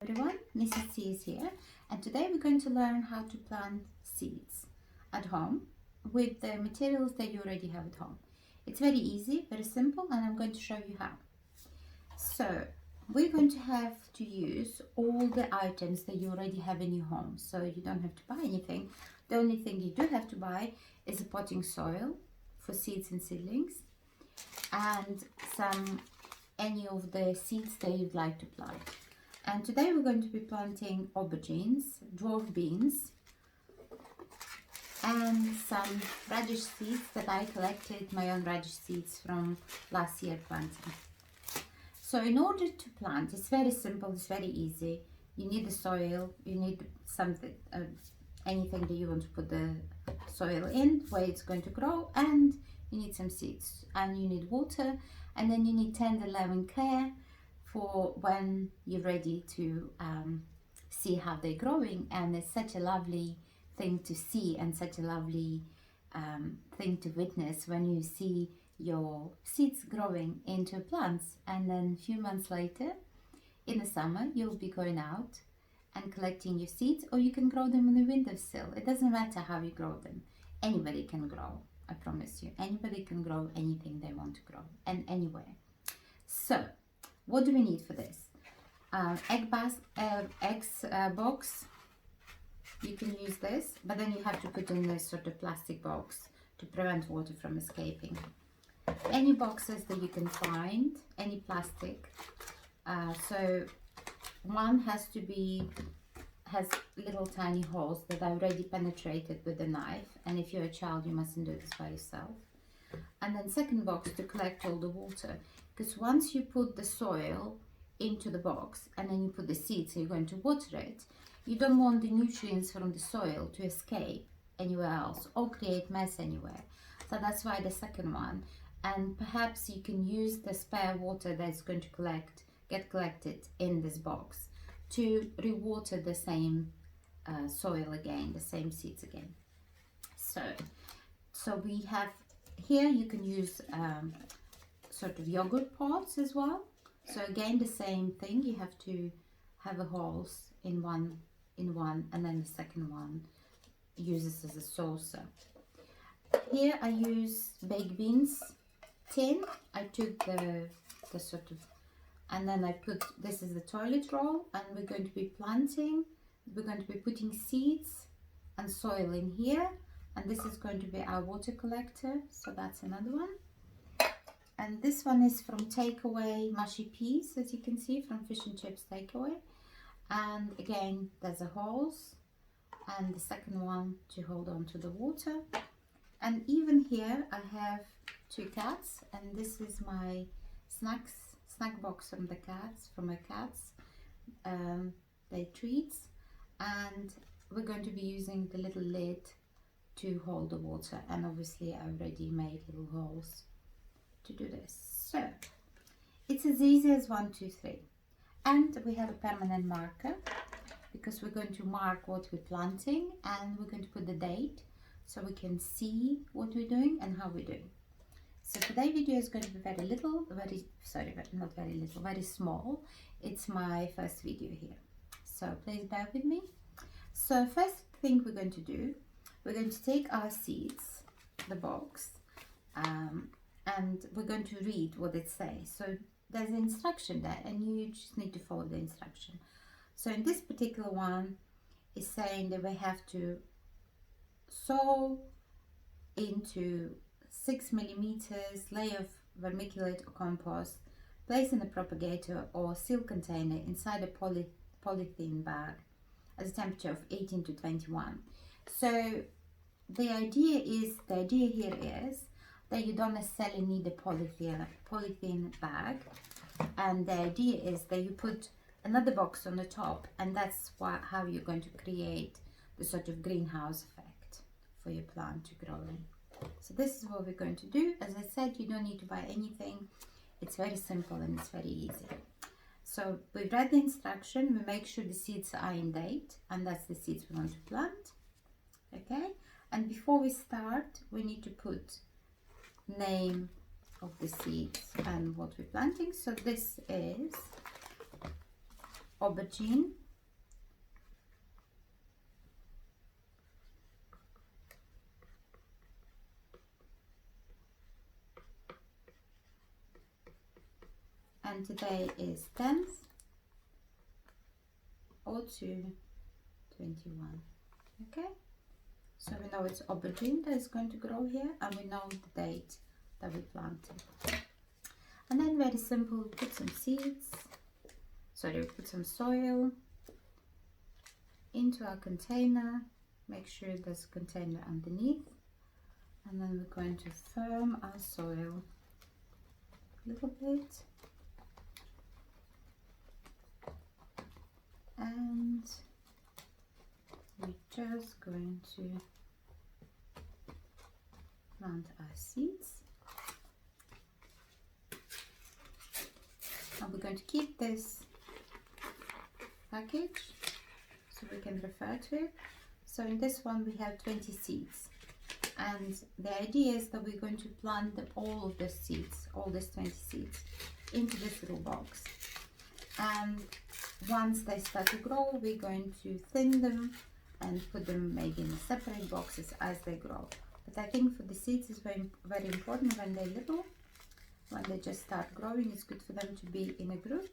Everyone, Mrs. C is here, and today we're going to learn how to plant seeds at home with the materials that you already have at home. It's very easy, very simple, and I'm going to show you how. So we're going to have to use all the items that you already have in your home, so you don't have to buy anything. The only thing you do have to buy is a potting soil for seeds and seedlings, and any of the seeds that you'd like to plant. And today we're going to be planting aubergines, dwarf beans, and some radish seeds that I collected, my own radish seeds from last year planting. So in order to plant, it's very simple, it's very easy. You need the soil, you need something, anything that you want to put the soil in, where it's going to grow, and you need some seeds, and you need water, and then you need tender loving care for when you're ready to see how they're growing. And it's such a lovely thing to see and such a lovely thing to witness when you see your seeds growing into plants, and then a few months later in the summer you'll be going out and collecting your seeds, or you can grow them on the windowsill. It doesn't matter how you grow them. Anybody can grow, I promise you. Anybody can grow anything they want to grow, and anywhere. So what do we need for this? Eggs box. You can use this, but then you have to put in this sort of plastic box to prevent water from escaping. Any boxes that you can find, any plastic. So one has little tiny holes that are already penetrated with a knife, and if you're a child you mustn't do this by yourself. And then second box to collect all the water, because once you put the soil into the box and then you put the seeds and you're going to water it, you don't want the nutrients from the soil to escape anywhere else or create mess anywhere. So that's why the second one. And perhaps you can use the spare water that's going to get collected in this box to rewater the same soil again, the same seeds again. So we have here, you can use sort of yogurt pots as well. So again, the same thing, you have to have a holes in one, and then the second one uses as a saucer. Here I use baked beans tin. I took the sort of, and then I put, this is the toilet roll, and we're going to be planting, we're going to be putting seeds and soil in here, and this is going to be our water collector. So that's another one. And this one is from Takeaway Mushy Peas, as you can see, from Fish and Chips Takeaway. And again, there's a hose, and the second one to hold on to the water. And even here I have two cats, and this is my snack box from my cats, their treats. And we're going to be using the little lid to hold the water, and obviously I already made little holes to do this. So it's as easy as 1, 2, 3. And we have a permanent marker, because we're going to mark what we're planting, and we're going to put the date so we can see what we're doing and how we're doing. So today's video is going to be very small. It's my first video here, so please bear with me. So first thing we're going to do, we're going to take our seeds, the box, and we're going to read what it says. So there's an instruction there, and you just need to follow the instruction. So in this particular one, it's saying that we have to sow into 6 millimeters layer of vermiculite or compost, place in a propagator or seal container inside a polythene bag at a temperature of 18 to 21. So the idea here is that you don't necessarily need a polythene bag, and the idea is that you put another box on the top, and that's how you're going to create the sort of greenhouse effect for your plant to grow in. So this is what we're going to do. As I said, you don't need to buy anything. It's very simple and it's very easy. So we've read the instruction, we make sure the seeds are in date, and that's the seeds we want to plant. Okay, and before we start, we need to put name of the seeds and what we're planting. So this is aubergine. And today is 10th or 21. Okay, so we know it's aubergine that is going to grow here, and we know the date that we planted. And then very simple, put some seeds, put some soil into our container. Make sure there's a container underneath, and then we're going to firm our soil a little bit, and we're just going to plant our seeds. And we're going to keep this package so we can refer to it. So in this one we have 20 seeds, and the idea is that we're going to plant all of the seeds, all these 20 seeds, into this little box. And once they start to grow, we're going to thin them and put them maybe in separate boxes as they grow. But I think for the seeds it's very, very important when they're little, when they just start growing, it's good for them to be in a group.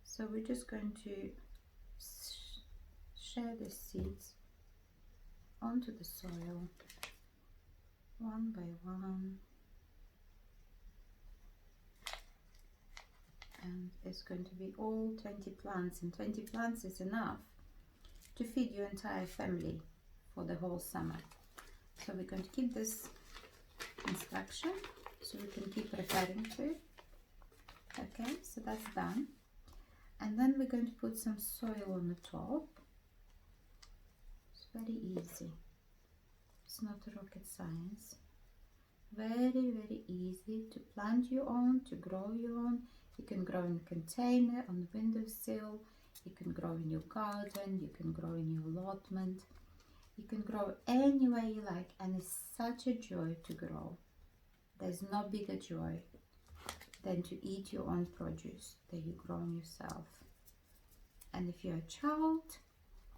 So we're just going to share the seeds onto the soil one by one, and it's going to be all 20 plants, and 20 plants is enough to feed your entire family for the whole summer. So we're going to keep this instruction so we can keep referring to it. Okay, so that's done. And then we're going to put some soil on the top. It's very easy. It's not rocket science. Very, very easy to plant your own, to grow your own. You can grow in a container, on the windowsill. You can grow in your garden. You can grow in your allotment. You can grow anywhere you like, and it's such a joy to grow. There's no bigger joy than to eat your own produce that you grow yourself. And if you're a child,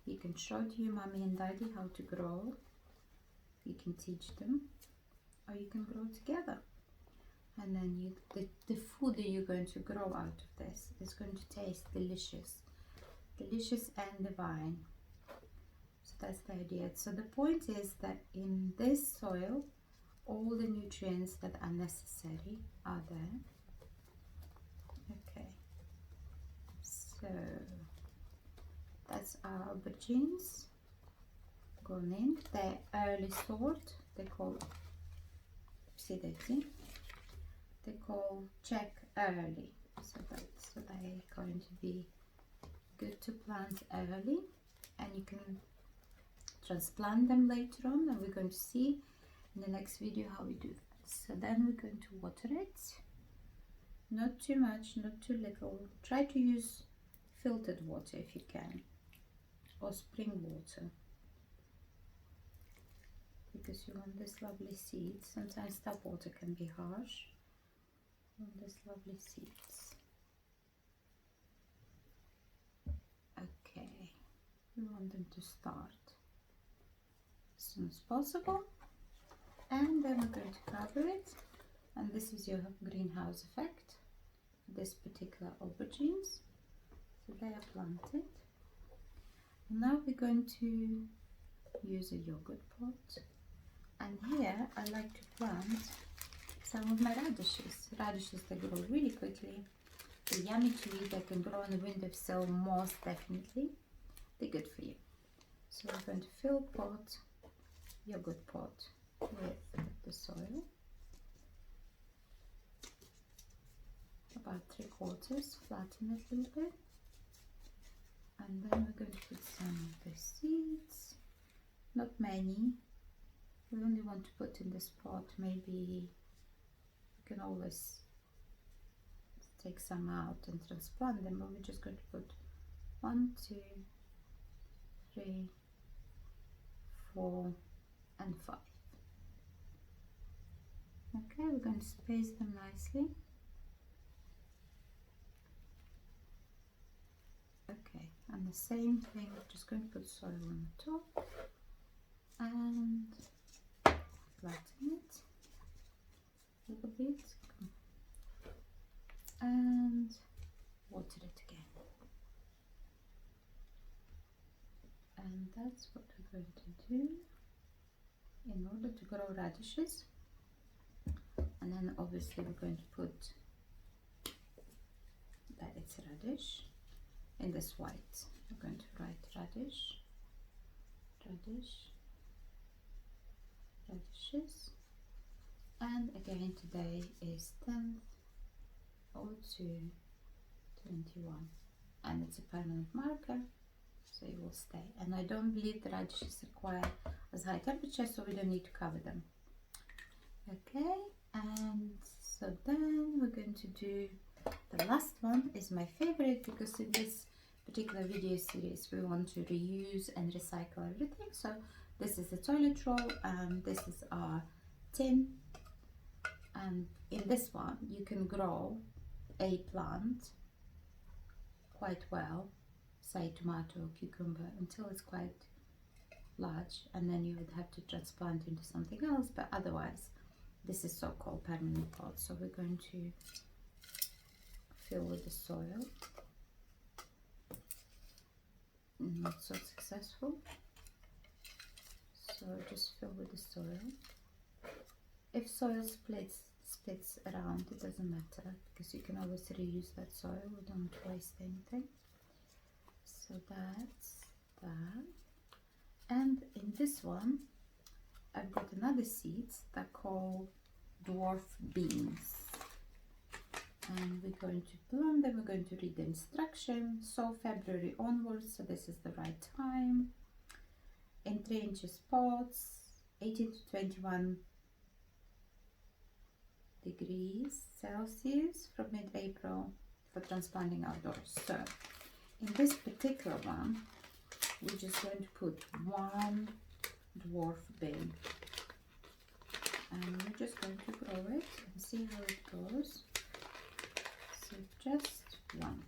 you can show to your mommy and daddy how to grow. You can teach them, or you can grow together. And then the food that you're going to grow out of this is going to taste delicious. Delicious and divine. So that's the idea. So the point is that in this soil, all the nutrients that are necessary are there. Okay, so that's our aubergines gone in. They're early sort. They call, see that, see? They call check early. So they're going to be good to plant early, and you can transplant them later on, and we're going to see in the next video how we do that. So then we're going to water it. Not too much, not too little. Try to use filtered water if you can, or spring water, because you want this lovely seeds. Sometimes tap water can be harsh. You want this lovely seeds. Okay, we want them to start as soon as possible, and then we're going to cover it. And this is your greenhouse effect, this particular aubergines. So they are planted. Now we're going to use a yogurt pot, and here I like to plant some of my radishes. Radishes that grow really quickly. They're yummy to eat. They can grow on the windowsill, most definitely. They're good for you. So we're going to fill yogurt pot with the soil. About 3/4, flatten it a little bit, and then we're going to put some of the seeds, not many. We only want to put in this pot, maybe you can always take some out and transplant them, but we're just going to put 1, 2, 3, 4 and 5. Okay, we're going to space them nicely. Okay, and the same thing, just going to put soil on the top and flatten it a little bit and water it again. And that's what we're going to do in order to grow radishes. And then obviously we're going to put that it's radish in this white. We're going to write radish, radish, radishes. And again, today is 10/02/21, and it's a permanent marker, so it will stay. And I don't believe the radishes require as high temperature, so we don't need to cover them. Okay, and so then we're going to do the last one. Is my favorite, because in this particular video series we want to reuse and recycle everything. So this is the toilet roll, and this is our tin, and in this one you can grow a plant quite well, say tomato or cucumber, until it's quite large, and then you would have to transplant into something else, but otherwise this is so-called permanent pot. So we're going to fill with the soil. Not so successful, so just fill with the soil. If soil splits around, it doesn't matter, because you can always reuse that soil. We don't waste anything. So that's that. And in this one I've got another seeds that are called dwarf beans, and we're going to plant them. We're going to read the instruction. Sow February onwards, so this is the right time, in 3 inches pots, 18 to 21 degrees Celsius from mid-April, for transplanting outdoors. So in this particular one we're just going to put one dwarf bean, and we're just going to grow it and see how it goes. So just one.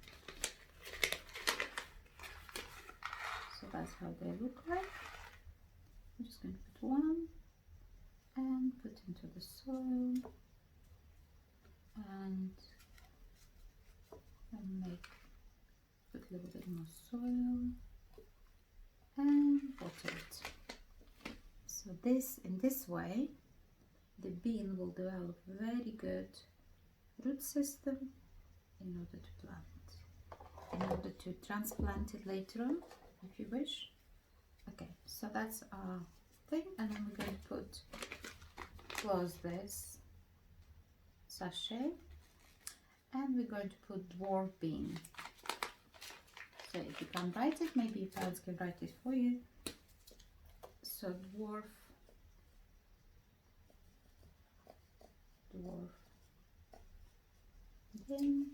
So that's how they look like. I'm just going to put one and put into the soil, and put a little bit more soil and water it. So this, in this way, the bean will develop very good root system in order to plant, in order to transplant it later on, if you wish. Okay, so that's our thing, and then we're going to close this sachet, and we're going to put dwarf bean. So if you can't write it, maybe your parents can write it for you. So dwarf bean,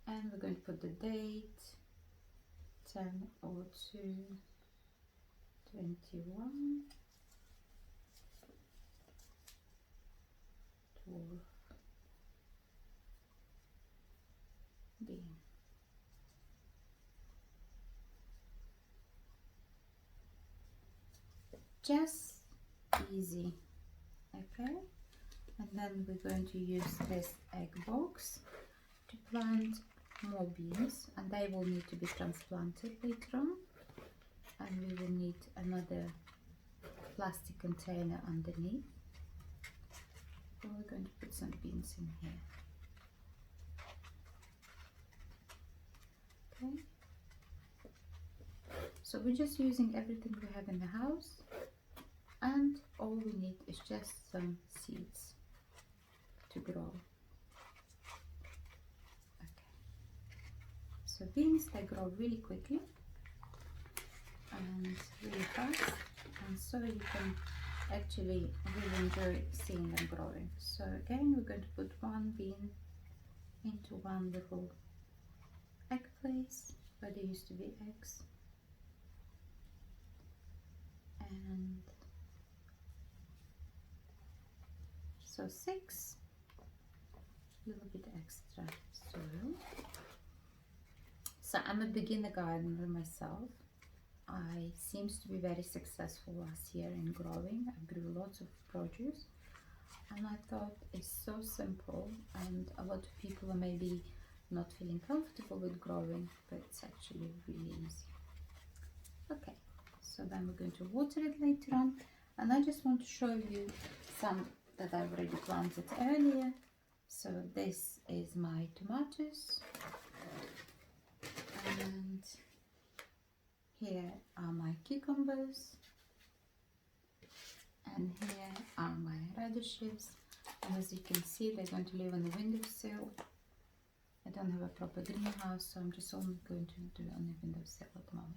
and we're going to put the date 10/02/21. Dwarf bean. Just easy. Okay, and then we're going to use this egg box to plant more beans, and they will need to be transplanted later on, and we will need another plastic container underneath. So we're going to put some beans in here. Okay, so we're just using everything we have in the house, and all we need is just some seeds to grow. Okay, so beans, they grow really quickly and really fast, and so you can actually really enjoy seeing them growing. So again, we're going to put one bean into one little egg place where there used to be eggs, and so 6. little bit extra soil. So I'm a beginner gardener myself. I seems to be very successful last year in growing. I grew lots of produce, and I thought it's so simple, and a lot of people are maybe not feeling comfortable with growing, but it's actually really easy. Okay, so then we're going to water it later on, and I just want to show you some that I've already planted earlier. So this is my tomatoes, and here are my cucumbers, and here are my radishes, and as you can see they're going to live on the windowsill. I don't have a proper greenhouse, so I'm just only going to do it on the windowsill at the moment.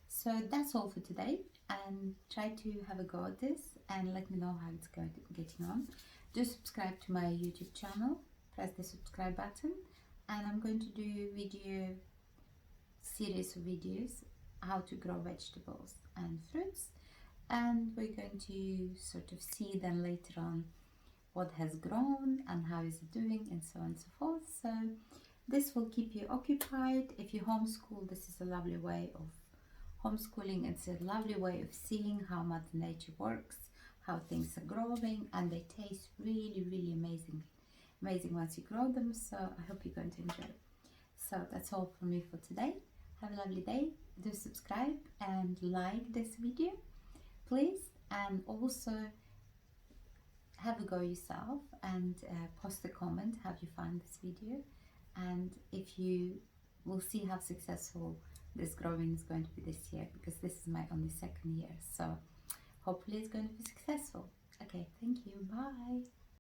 So that's all for today, and try to have a go at this and let me know how it's getting on. Do subscribe to my YouTube channel, press the subscribe button, and I'm going to do series of videos how to grow vegetables and fruits, and we're going to sort of see then later on what has grown and how is it doing and so on and so forth. So this will keep you occupied. If you homeschool, this is a lovely way of homeschooling. It's a lovely way of seeing how Mother Nature works, how things are growing, and they taste really, really amazing once you grow them. So I hope you're going to enjoy it. So that's all from me for today. Have a lovely day. Do subscribe and like this video, please, and also have a go yourself and post a comment how you find this video, and if you will see how successful this growing is going to be this year, because this is my only second year, so hopefully it's going to be successful. Okay, thank you, bye.